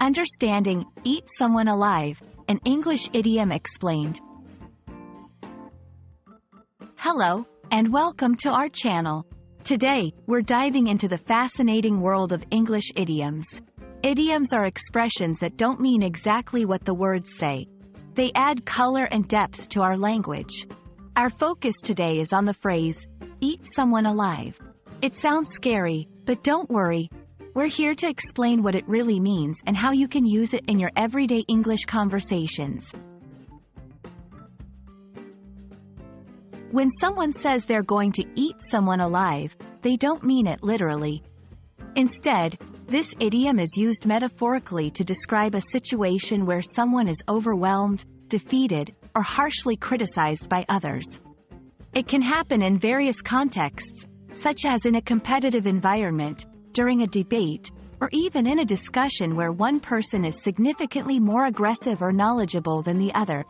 Understanding Eat Someone Alive, an English idiom explained. Hello, and welcome to our channel. Today, we're diving into the fascinating world of English idioms. Idioms are expressions that don't mean exactly what the words say. They add color and depth to our language. Our focus today is on the phrase, eat someone alive. It sounds scary, but don't worry. We're here to explain what it really means and how you can use it in your everyday English conversations. When someone says they're going to eat someone alive, they don't mean it literally. Instead, this idiom is used metaphorically to describe a situation where someone is overwhelmed, defeated, or harshly criticized by others. It can happen in various contexts, such as in a competitive environment, during a debate, or even in a discussion where one person is significantly more aggressive or knowledgeable than the other.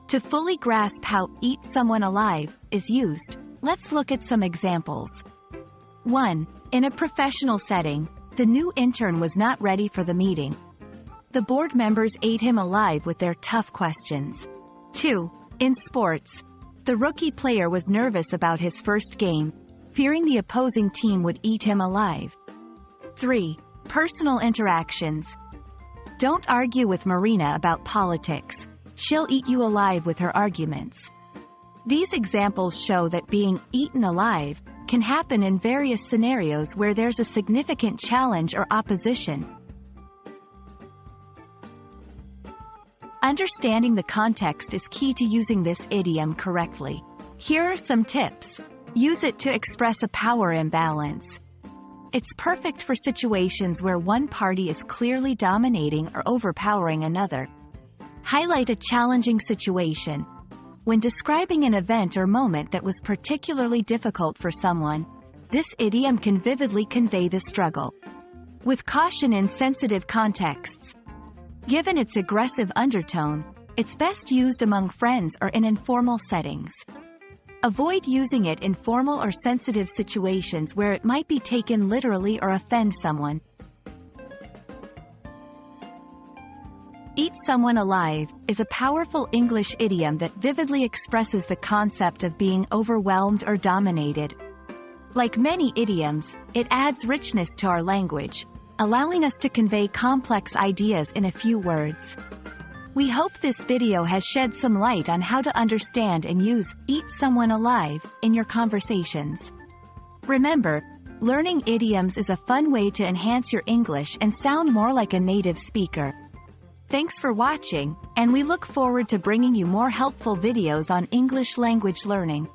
To fully grasp how eat someone alive is used, let's look at some examples. 1. In a professional setting, the new intern was not ready for the meeting. The board members ate him alive with their tough questions. 2. In sports, the rookie player was nervous about his first game, fearing the opposing team would eat him alive. 3. Personal interactions. Don't argue with Marina about politics. She'll eat you alive with her arguments. These examples show that being eaten alive can happen in various scenarios where there's a significant challenge or opposition. Understanding the context is key to using this idiom correctly. Here are some tips. Use it to express a power imbalance. It's perfect for situations where one party is clearly dominating or overpowering another. Highlight a challenging situation. When describing an event or moment that was particularly difficult for someone, this idiom can vividly convey the struggle. With caution in sensitive contexts. Given its aggressive undertone, it's best used among friends or in informal settings. Avoid using it in formal or sensitive situations where it might be taken literally or offend someone. Eat someone alive is a powerful English idiom that vividly expresses the concept of being overwhelmed or dominated. Like many idioms, it adds richness to our language, allowing us to convey complex ideas in a few words. We hope this video has shed some light on how to understand and use eat someone alive in your conversations. Remember, learning idioms is a fun way to enhance your English and sound more like a native speaker. Thanks for watching, and we look forward to bringing you more helpful videos on English language learning.